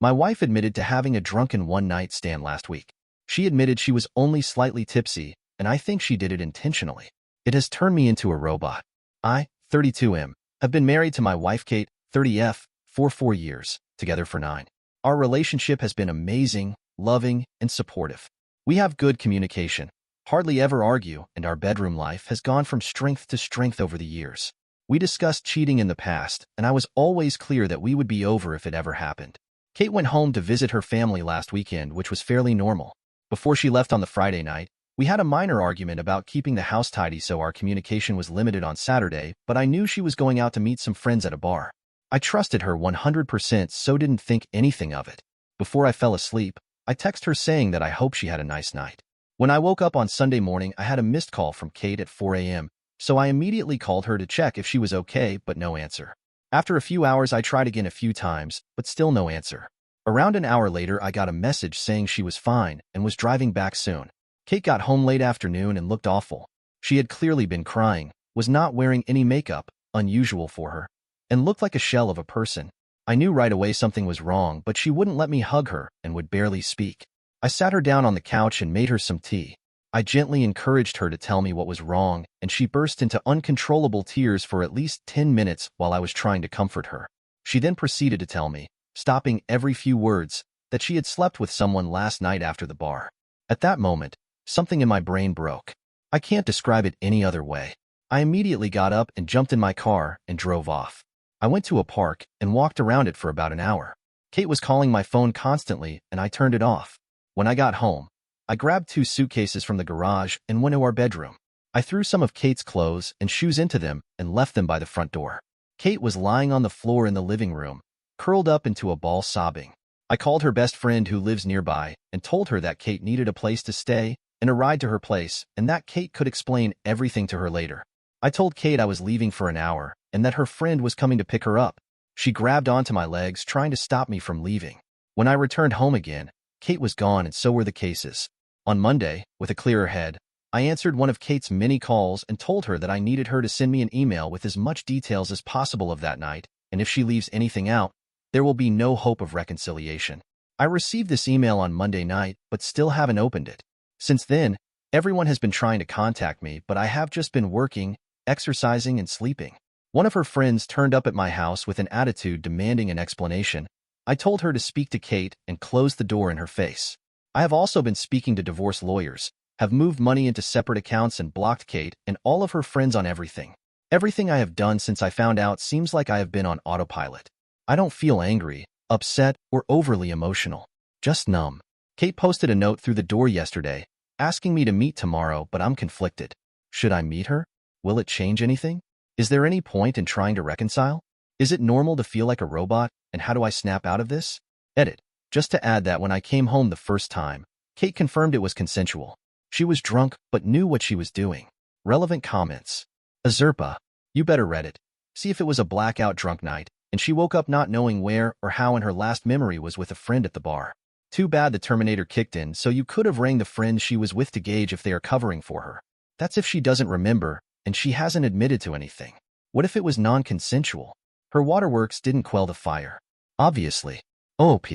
My wife admitted to having a drunken one-night stand last week. She admitted she was only slightly tipsy, and I think she did it intentionally. It has turned me into a robot. I, 32M, have been married to my wife Kate, 30F, for 4 years, together for 9. Our relationship has been amazing, loving, and supportive. We have good communication, hardly ever argue, and our bedroom life has gone from strength to strength over the years. We discussed cheating in the past, and I was always clear that we would be over if it ever happened. Kate went home to visit her family last weekend, which was fairly normal. Before she left on the Friday night, we had a minor argument about keeping the house tidy, so our communication was limited on Saturday, but I knew she was going out to meet some friends at a bar. I trusted her 100%, so didn't think anything of it. Before I fell asleep, I texted her saying that I hope she had a nice night. When I woke up on Sunday morning, I had a missed call from Kate at 4 a.m., so I immediately called her to check if she was okay, but no answer. After a few hours, I tried again a few times, but still no answer. Around an hour later, I got a message saying she was fine and was driving back soon. Kate got home late afternoon and looked awful. She had clearly been crying, was not wearing any makeup, unusual for her, and looked like a shell of a person. I knew right away something was wrong, but she wouldn't let me hug her and would barely speak. I sat her down on the couch and made her some tea. I gently encouraged her to tell me what was wrong, and she burst into uncontrollable tears for at least 10 minutes while I was trying to comfort her. She then proceeded to tell me, stopping every few words, that she had slept with someone last night after the bar. At that moment, something in my brain broke. I can't describe it any other way. I immediately got up and jumped in my car and drove off. I went to a park and walked around it for about an hour. Kate was calling my phone constantly, and I turned it off. When I got home, I grabbed 2 suitcases from the garage and went to our bedroom. I threw some of Kate's clothes and shoes into them and left them by the front door. Kate was lying on the floor in the living room, curled up into a ball sobbing. I called her best friend who lives nearby and told her that Kate needed a place to stay and a ride to her place, and that Kate could explain everything to her later. I told Kate I was leaving for an hour and that her friend was coming to pick her up. She grabbed onto my legs, trying to stop me from leaving. When I returned home again, Kate was gone and so were the cases. On Monday, with a clearer head, I answered one of Kate's many calls and told her that I needed her to send me an email with as much details as possible of that night, and if she leaves anything out, there will be no hope of reconciliation. I received this email on Monday night, but still haven't opened it. Since then, everyone has been trying to contact me, but I have just been working, exercising, and sleeping. One of her friends turned up at my house with an attitude demanding an explanation. I told her to speak to Kate and closed the door in her face. I have also been speaking to divorce lawyers, have moved money into separate accounts and blocked Kate and all of her friends on everything. Everything I have done since I found out seems like I have been on autopilot. I don't feel angry, upset, or overly emotional. Just numb. Kate posted a note through the door yesterday, asking me to meet tomorrow, but I'm conflicted. Should I meet her? Will it change anything? Is there any point in trying to reconcile? Is it normal to feel like a robot, and how do I snap out of this? Edit. Just to add that when I came home the first time, Kate confirmed it was consensual. She was drunk, but knew what she was doing. Relevant comments. Azurpa. You better read it. See if it was a blackout drunk night, and she woke up not knowing where or how, and her last memory was with a friend at the bar. Too bad the Terminator kicked in, so you could have rang the friend she was with to gauge if they are covering for her. That's if she doesn't remember, and she hasn't admitted to anything. What if it was non-consensual? Her waterworks didn't quell the fire. Obviously. OP.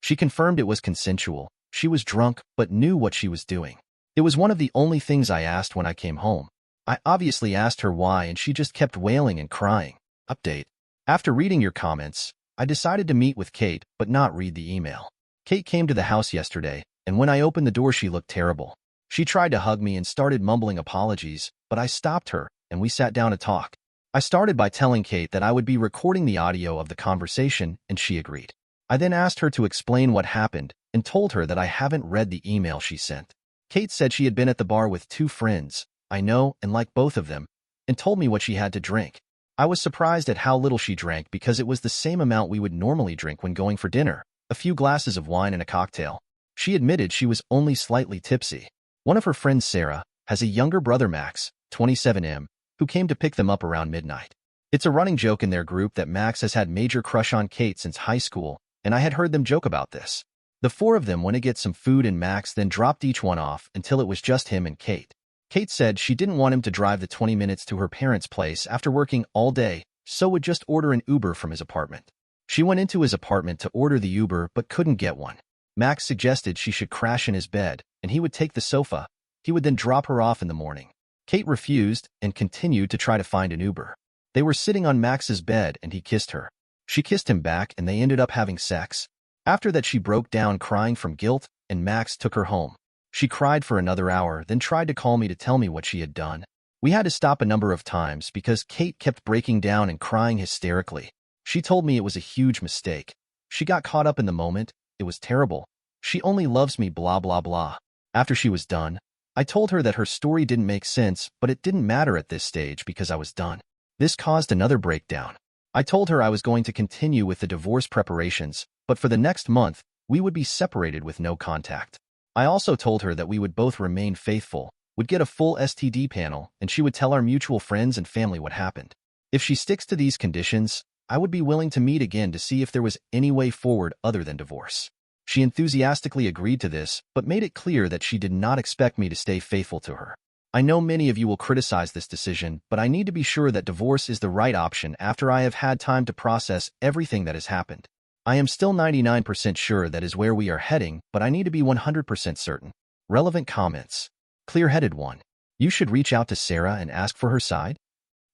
She confirmed it was consensual. She was drunk, but knew what she was doing. It was one of the only things I asked when I came home. I obviously asked her why, and she just kept wailing and crying. Update. After reading your comments, I decided to meet with Kate, but not read the email. Kate came to the house yesterday, and when I opened the door, she looked terrible. She tried to hug me and started mumbling apologies, but I stopped her, and we sat down to talk. I started by telling Kate that I would be recording the audio of the conversation, and she agreed. I then asked her to explain what happened and told her that I haven't read the email she sent. Kate said she had been at the bar with 2 friends, I know and like both of them, and told me what she had to drink. I was surprised at how little she drank because it was the same amount we would normally drink when going for dinner, a few glasses of wine and a cocktail. She admitted she was only slightly tipsy. One of her friends, Sarah, has a younger brother, Max, 27M, who came to pick them up around midnight. It's a running joke in their group that Max has had major crush on Kate since high school, and I had heard them joke about this. The 4 of them went to get some food, and Max then dropped each one off until it was just him and Kate. Kate said she didn't want him to drive the 20 minutes to her parents' place after working all day, so would just order an Uber from his apartment. She went into his apartment to order the Uber but couldn't get one. Max suggested she should crash in his bed, and he would take the sofa. He would then drop her off in the morning. Kate refused and continued to try to find an Uber. They were sitting on Max's bed and he kissed her. She kissed him back and they ended up having sex. After that, she broke down crying from guilt and Max took her home. She cried for another hour, then tried to call me to tell me what she had done. We had to stop a number of times because Kate kept breaking down and crying hysterically. She told me it was a huge mistake. She got caught up in the moment. It was terrible. She only loves me, blah, blah, blah. After she was done, I told her that her story didn't make sense, but it didn't matter at this stage because I was done. This caused another breakdown. I told her I was going to continue with the divorce preparations, but for the next month, we would be separated with no contact. I also told her that we would both remain faithful, would get a full STD panel, and she would tell our mutual friends and family what happened. If she sticks to these conditions, I would be willing to meet again to see if there was any way forward other than divorce. She enthusiastically agreed to this, but made it clear that she did not expect me to stay faithful to her. I know many of you will criticize this decision, but I need to be sure that divorce is the right option after I have had time to process everything that has happened. I am still 99% sure that is where we are heading, but I need to be 100% certain. Relevant comments. Clear-headed 1. You should reach out to Sarah and ask for her side.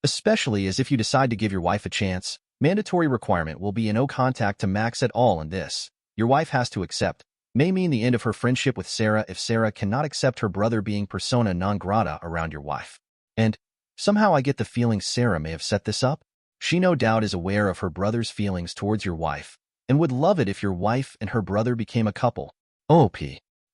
Especially as if you decide to give your wife a chance, mandatory requirement will be a no contact to Max at all, and this, your wife has to accept, may mean the end of her friendship with Sarah if Sarah cannot accept her brother being persona non grata around your wife. And, somehow I get the feeling Sarah may have set this up. She no doubt is aware of her brother's feelings towards your wife, and would love it if your wife and her brother became a couple. OP.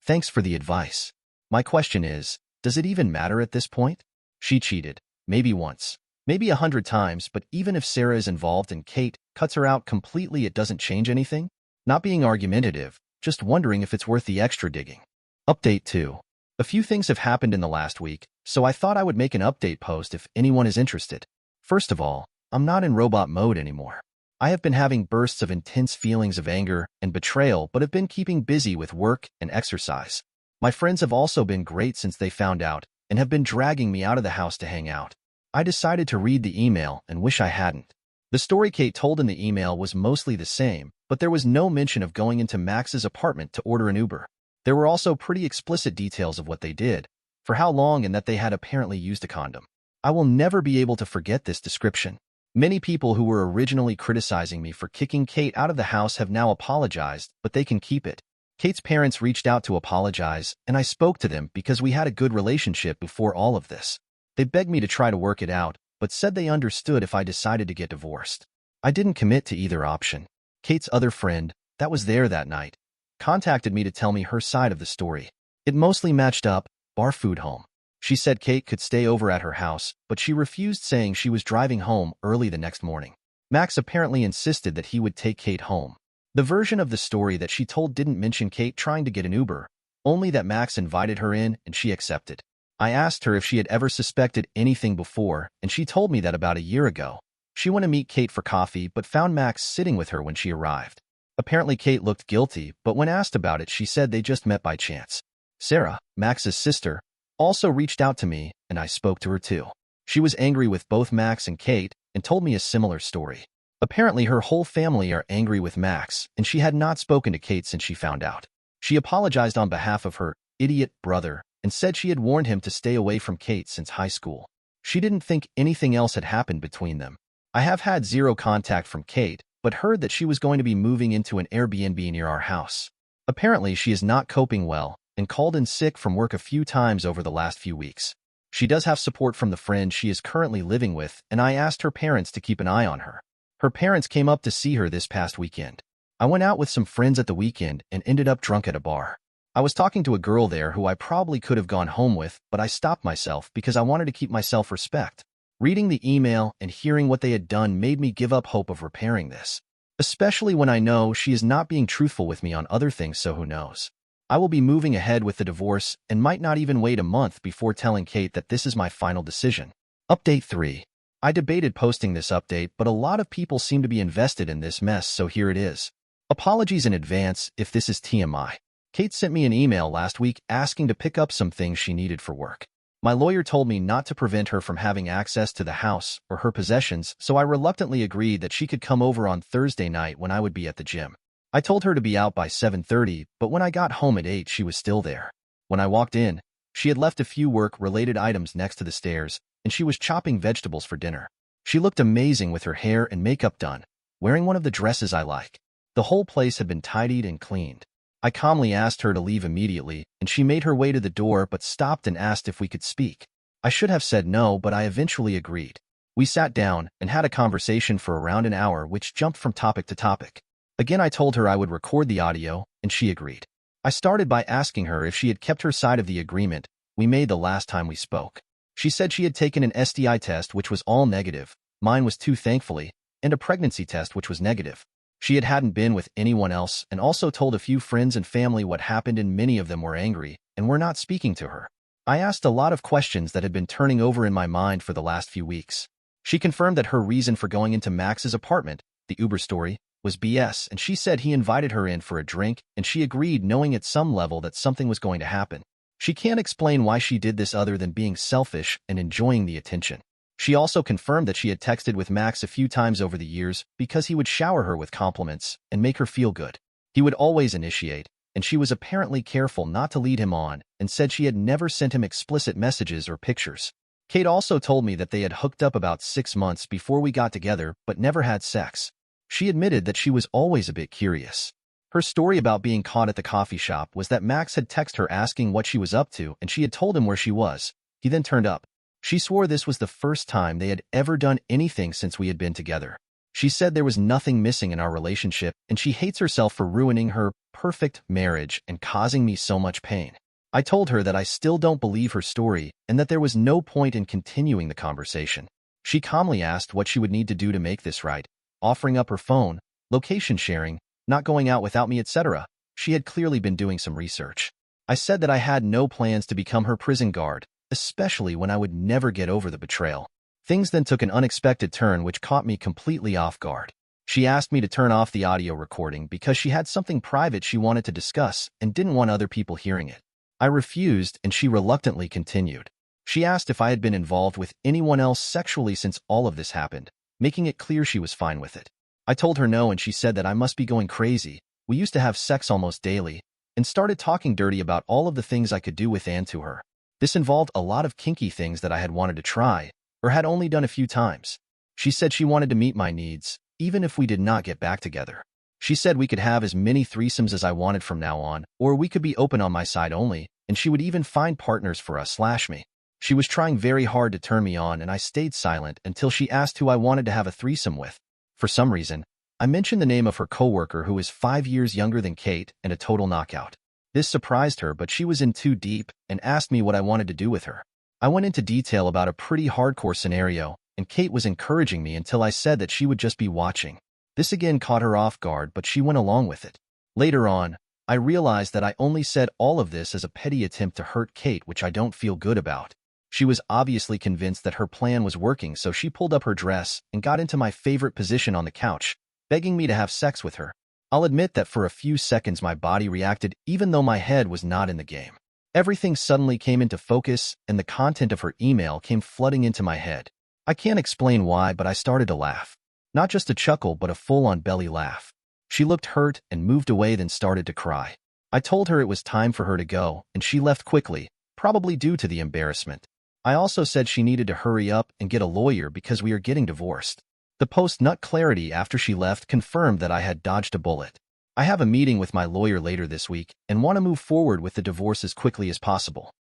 Thanks for the advice. My question is, does it even matter at this point? She cheated, maybe once, maybe 100 times, but even if Sarah is involved and Kate cuts her out completely, it doesn't change anything? Not being argumentative, just wondering if it's worth the extra digging. Update 2. A few things have happened in the last week, so I thought I would make an update post if anyone is interested. First of all, I'm not in robot mode anymore. I have been having bursts of intense feelings of anger and betrayal, but have been keeping busy with work and exercise. My friends have also been great since they found out, and have been dragging me out of the house to hang out. I decided to read the email and wish I hadn't. The story Kate told in the email was mostly the same, but there was no mention of going into Max's apartment to order an Uber. There were also pretty explicit details of what they did, for how long, and that they had apparently used a condom. I will never be able to forget this description. Many people who were originally criticizing me for kicking Kate out of the house have now apologized, but they can keep it. Kate's parents reached out to apologize, and I spoke to them because we had a good relationship before all of this. They begged me to try to work it out, but said they understood if I decided to get divorced. I didn't commit to either option. Kate's other friend, that was there that night, contacted me to tell me her side of the story. It mostly matched up, bar food home. She said Kate could stay over at her house, but she refused, saying she was driving home early the next morning. Max apparently insisted that he would take Kate home. The version of the story that she told didn't mention Kate trying to get an Uber, only that Max invited her in and she accepted. I asked her if she had ever suspected anything before, and she told me that about a year ago. She went to meet Kate for coffee but found Max sitting with her when she arrived. Apparently Kate looked guilty, but when asked about it, she said they just met by chance. Sarah, Max's sister, also reached out to me, and I spoke to her too. She was angry with both Max and Kate and told me a similar story. Apparently her whole family are angry with Max, and she had not spoken to Kate since she found out. She apologized on behalf of her idiot brother and said she had warned him to stay away from Kate since high school. She didn't think anything else had happened between them. I have had zero contact from Kate, but heard that she was going to be moving into an Airbnb near our house. Apparently she is not coping well and called in sick from work a few times over the last few weeks. She does have support from the friend she is currently living with, and I asked her parents to keep an eye on her. Her parents came up to see her this past weekend. I went out with some friends at the weekend and ended up drunk at a bar. I was talking to a girl there who I probably could have gone home with, but I stopped myself because I wanted to keep my self-respect. Reading the email and hearing what they had done made me give up hope of repairing this, especially when I know she is not being truthful with me on other things, so who knows. I will be moving ahead with the divorce and might not even wait a month before telling Kate that this is my final decision. Update 3. I debated posting this update, but a lot of people seem to be invested in this mess, so here it is. Apologies in advance if this is TMI. Kate sent me an email last week asking to pick up some things she needed for work. My lawyer told me not to prevent her from having access to the house or her possessions, so I reluctantly agreed that she could come over on Thursday night when I would be at the gym. I told her to be out by 7:30, but when I got home at 8, she was still there. When I walked in, she had left a few work-related items next to the stairs, and she was chopping vegetables for dinner. She looked amazing with her hair and makeup done, wearing one of the dresses I like. The whole place had been tidied and cleaned. I calmly asked her to leave immediately, and she made her way to the door but stopped and asked if we could speak. I should have said no, but I eventually agreed. We sat down and had a conversation for around an hour, which jumped from topic to topic. Again, I told her I would record the audio, and she agreed. I started by asking her if she had kept her side of the agreement we made the last time we spoke. She said she had taken an STI test which was all negative, mine was too thankfully, and a pregnancy test which was negative. She hadn't been with anyone else and also told a few friends and family what happened, and many of them were angry and were not speaking to her. I asked a lot of questions that had been turning over in my mind for the last few weeks. She confirmed that her reason for going into Max's apartment, the Uber story, was BS, and she said he invited her in for a drink, and she agreed, knowing at some level that something was going to happen. She can't explain why she did this other than being selfish and enjoying the attention. She also confirmed that she had texted with Max a few times over the years because he would shower her with compliments and make her feel good. He would always initiate, and she was apparently careful not to lead him on, and said she had never sent him explicit messages or pictures. Kate also told me that they had hooked up about 6 months before we got together but never had sex. She admitted that she was always a bit curious. Her story about being caught at the coffee shop was that Max had texted her asking what she was up to, and she had told him where she was. He then turned up. She swore this was the first time they had ever done anything since we had been together. She said there was nothing missing in our relationship, and she hates herself for ruining her perfect marriage and causing me so much pain. I told her that I still don't believe her story and that there was no point in continuing the conversation. She calmly asked what she would need to do to make this right, offering up her phone, location sharing, not going out without me, etc. She had clearly been doing some research. I said that I had no plans to become her prison guard, especially when I would never get over the betrayal. Things then took an unexpected turn which caught me completely off guard. She asked me to turn off the audio recording because she had something private she wanted to discuss and didn't want other people hearing it. I refused, and she reluctantly continued. She asked if I had been involved with anyone else sexually since all of this happened, making it clear she was fine with it. I told her no, and she said that I must be going crazy. We used to have sex almost daily, and started talking dirty about all of the things I could do with and to her. This involved a lot of kinky things that I had wanted to try, or had only done a few times. She said she wanted to meet my needs, even if we did not get back together. She said we could have as many threesomes as I wanted from now on, or we could be open on my side only, and she would even find partners for us/me. She was trying very hard to turn me on, and I stayed silent until she asked who I wanted to have a threesome with. For some reason, I mentioned the name of her coworker who is 5 years younger than Kate and a total knockout. This surprised her, but she was in too deep and asked me what I wanted to do with her. I went into detail about a pretty hardcore scenario, and Kate was encouraging me until I said that she would just be watching. This again caught her off guard, but she went along with it. Later on, I realized that I only said all of this as a petty attempt to hurt Kate, which I don't feel good about. She was obviously convinced that her plan was working, so she pulled up her dress and got into my favorite position on the couch, begging me to have sex with her. I'll admit that for a few seconds my body reacted even though my head was not in the game. Everything suddenly came into focus, and the content of her email came flooding into my head. I can't explain why, but I started to laugh. Not just a chuckle, but a full-on belly laugh. She looked hurt and moved away, then started to cry. I told her it was time for her to go, and she left quickly, probably due to the embarrassment. I also said she needed to hurry up and get a lawyer because we are getting divorced. The post-nut clarity after she left confirmed that I had dodged a bullet. I have a meeting with my lawyer later this week and want to move forward with the divorce as quickly as possible.